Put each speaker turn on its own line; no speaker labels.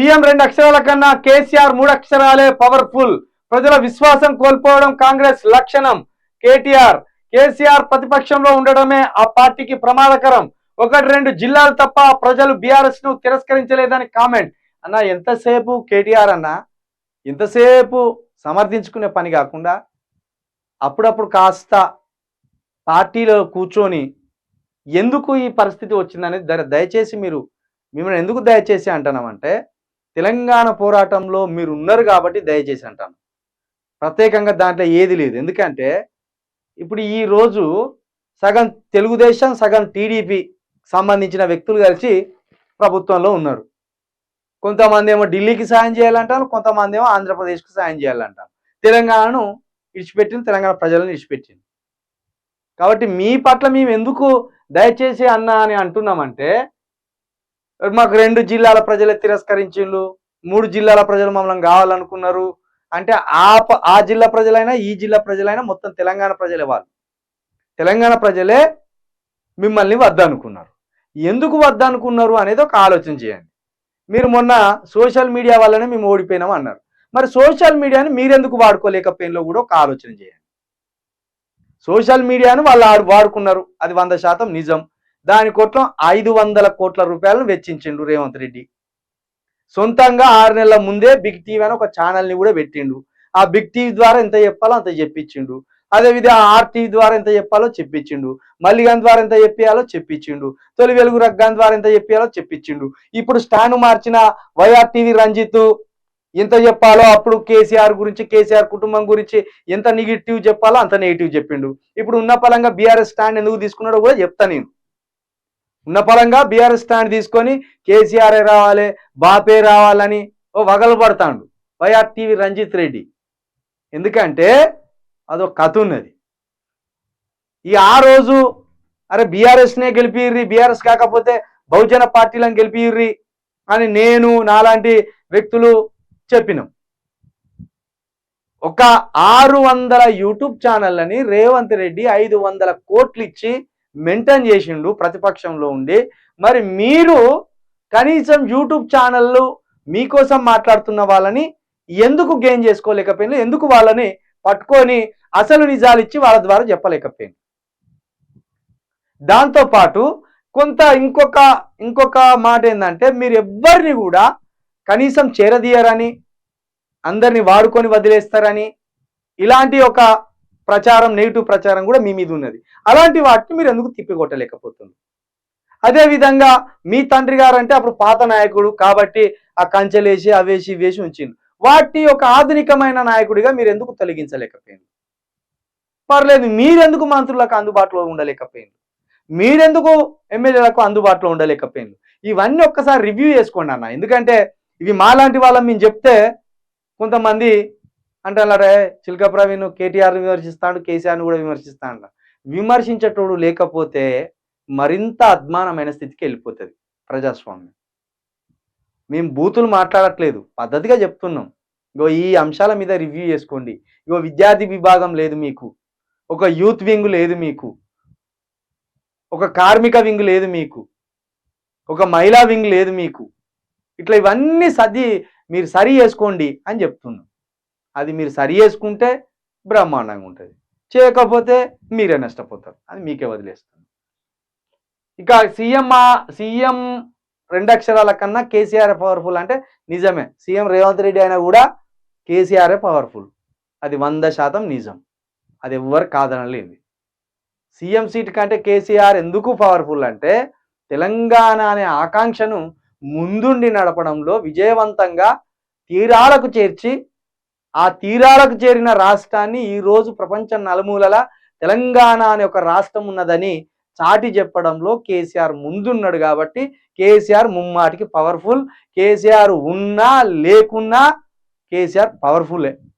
CM 2 అక్షరాల కన్నా KCR 3 అక్షరాలే powerful. ప్రజల విశ్వాసం కోల్పోవడం కాంగ్రెస్ లక్షణం. కేసీఆర్ ప్రతిపక్షంలో ఉండడమే ఆ పార్టీకి ప్రమాదకరం. 1-2 జిల్లాలు తప్ప ప్రజలు బీఆర్ఎస్ ను తిరస్కరించలేదని కామెంట్. అన్న ఎంతసేపు కేటీఆర్ అన్న ఇంతసేపు సమర్థించుకునే పని కాకుండా అప్పుడప్పుడు కాస్త పార్టీలో కూర్చొని ఎందుకు ఈ పరిస్థితి వచ్చిందనేది దయచేసి మిమ్మల్ని ఎందుకు దయచేసి అంటున్నామంటే, తెలంగాణ పోరాటంలో మీరు ఉన్నారు కాబట్టి దయచేసి అంటాను. ప్రత్యేకంగా దాంట్లో ఏది లేదు. ఎందుకంటే ఇప్పుడు ఈ రోజు సగం తెలుగుదేశం సగం టీడీపీ సంబంధించిన వ్యక్తులు కలిసి ప్రభుత్వంలో ఉన్నారు. కొంతమంది ఏమో ఢిల్లీకి సాయం చేయాలంటారు, కొంతమంది ఏమో ఆంధ్రప్రదేశ్కి సాయం చేయాలంటారు. తెలంగాణను విడిచిపెట్టింది, తెలంగాణ ప్రజలను విడిచిపెట్టింది. కాబట్టి మీ పట్ల మేము ఎందుకు దయచేసి అన్నా అని అంటున్నామంటే, మాకు 2 జిల్లాల ప్రజలే తిరస్కరించిండ్రు, 3 జిల్లాల ప్రజలు మమ్మల్ని కావాలనుకున్నారు అంటే ఆ జిల్లా ప్రజలైనా ఈ జిల్లా ప్రజలైనా మొత్తం తెలంగాణ ప్రజలే. వాళ్ళు తెలంగాణ ప్రజలే మిమ్మల్ని వద్దనుకున్నారు. ఎందుకు వద్దనుకున్నారు అనేది ఒక ఆలోచన చేయండి. మీరు మొన్న సోషల్ మీడియా వల్లనే మేము ఓడిపోయినాం అన్నారు. మరి సోషల్ మీడియాని మీరెందుకు వాడుకోలేకపోయినలో కూడా ఒక ఆలోచన చేయండి. సోషల్ మీడియాను వాళ్ళు వాడుకున్నారు, అది 100% నిజం. దాని కోట్ల 500 కోట్ల రూపాయలను వెచ్చించిండు రేవంత్ రెడ్డి. సొంతంగా 6 నెలల ముందే బిగ్ టీవీ అని ఒక ఛానల్ని కూడా పెట్టిండు. ఆ బిగ్ టీవీ ద్వారా ఎంత చెప్పాలో అంత చెప్పించిండు. అదేవిధంగా ఆర్టీవీ ద్వారా ఎంత చెప్పాలో చెప్పించిండు. మల్లిగన్ ద్వారా ఎంత చెప్పాలో చెప్పించిండు. తొలి వెలుగు రగ్గాన్ ద్వారా ఎంత చెప్పాలో చెప్పించిండు. ఇప్పుడు స్టాండ్ మార్చిన వైఆర్ టీవీ రంజిత్ ఎంత చెప్పాలో అప్పుడు కేసీఆర్ గురించి, కేసీఆర్ కుటుంబం గురించి ఎంత నెగిటివ్ చెప్పాలో అంత నెగిటివ్ చెప్పిండు. ఇప్పుడు ఉన్న పలంగా బీఆర్ఎస్ స్టాండ్ ఎందుకు తీసుకున్నాడో కూడా చెప్తా నేను. ఉన్న పలంగా బీఆర్ఎస్ స్టాండ్ తీసుకొని కేసీఆర్ రావాలి, బాపే రావాలని వగలు పడతాడు వైఆర్ టీవీ రంజిత్ రెడ్డి. ఎందుకంటే అదొక కథ ఉన్నది. ఆ రోజు అరే బీఆర్ఎస్నే గెలిపిర్రి, బీఆర్ఎస్ కాకపోతే బహుజన పార్టీలను గెలిపిర్రి అని నేను నాలాంటి వ్యక్తులు చెప్పినాం. ఒక 600 యూట్యూబ్ ఛానళ్ళని రేవంత్ రెడ్డి 500 కోట్లు ఇచ్చి మెయింటైన్ చేసిండు ప్రతిపక్షంలో ఉండి. మరి మీరు కనీసం యూట్యూబ్ ఛానళ్ళు మీకోసం మాట్లాడుతున్న వాళ్ళని ఎందుకు గెయిన్ చేసుకోలేకపోయింది? ఎందుకు వాళ్ళని పట్టుకొని అసలు నిజాలు ఇచ్చి వాళ్ళ ద్వారా చెప్పలేకపోయింది? దాంతోపాటు ఇంకొక మాట ఏంటంటే, మీరు ఎవ్వరిని కూడా కనీసం చేరదీయరని, అందరిని వాడుకొని వదిలేస్తారని ఇలాంటి ఒక ప్రచారం, నెగిటివ్ ప్రచారం కూడా మీ మీద ఉన్నది. అలాంటి వాటిని మీరు ఎందుకు తిప్పికొట్టలేకపోతుంది? అదేవిధంగా మీ తండ్రి గారు అంటే అప్పుడు పాత నాయకుడు కాబట్టి ఆ కంచెలేసి అవేసి వేసి ఉంచింది. వాటి ఒక ఆధునికమైన నాయకుడిగా మీరు ఎందుకు తొలగించలేకపోయింది? పర్లేదు, మీరెందుకు మంత్రులకు అందుబాటులో ఉండలేకపోయింది? మీరెందుకు ఎమ్మెల్యేలకు అందుబాటులో ఉండలేకపోయింది? ఇవన్నీ ఒక్కసారి రివ్యూ చేసుకోండి అన్న. ఎందుకంటే ఇవి మాలాంటి వాళ్ళం మేము చెప్తే కొంతమంది అంటారే, చిలక ప్రవీణ్ కేటీఆర్ని విమర్శిస్తాడు, కేసీఆర్ని కూడా విమర్శిస్తాడు. విమర్శించేటోడు లేకపోతే మరింత అద్మానమైన స్థితికి వెళ్ళిపోతుంది ప్రజాస్వామ్యం. మేము బూతులు మాట్లాడట్లేదు, పద్ధతిగా చెప్తున్నాం. ఈ అంశాల మీద రివ్యూ చేసుకోండి. విద్యార్థి విభాగం లేదు మీకు, ఒక యూత్ వింగ్ లేదు మీకు, ఒక కార్మిక వింగ్ లేదు మీకు, ఒక మహిళా వింగ్ లేదు మీకు. ఇట్లా ఇవన్నీ మీరు సరి చేసుకోండి అని చెప్తున్నాం. అది మీరు సరి చేసుకుంటే బ్రహ్మాండంగా ఉంటుంది, చేయకపోతే మీరే నష్టపోతారు. అది మీకే వదిలేస్తాను. ఇక సీఎం 2 అక్షరాల కన్నా కేసీఆర్ పవర్ఫుల్ అంటే నిజమే. సీఎం రేవంత్ రెడ్డి అయినా కూడా కేసీఆరే పవర్ఫుల్, అది 100% నిజం. అది ఎవ్వరు కాదనలేదు. సీఎం సీట్ కంటే కేసీఆర్ ఎందుకు పవర్ఫుల్ అంటే, తెలంగాణ అనే ఆకాంక్షను ముందుండి నడపడంలో విజయవంతంగా తీరాలకు చేర్చి, ఆ తీరాలకు చేరిన రాష్ట్రాన్ని ఈరోజు ప్రపంచం నలుమూలలా తెలంగాణ అనే ఒక రాష్ట్రం ఉన్నదని చాటి చెప్పడంలో కేసీఆర్ ముందున్నాడు. కాబట్టి కేసీఆర్ ముమ్మాటికి పవర్ఫుల్. కేసీఆర్ ఉన్నా లేకున్నా కేసీఆర్ పవర్ఫుల్లే.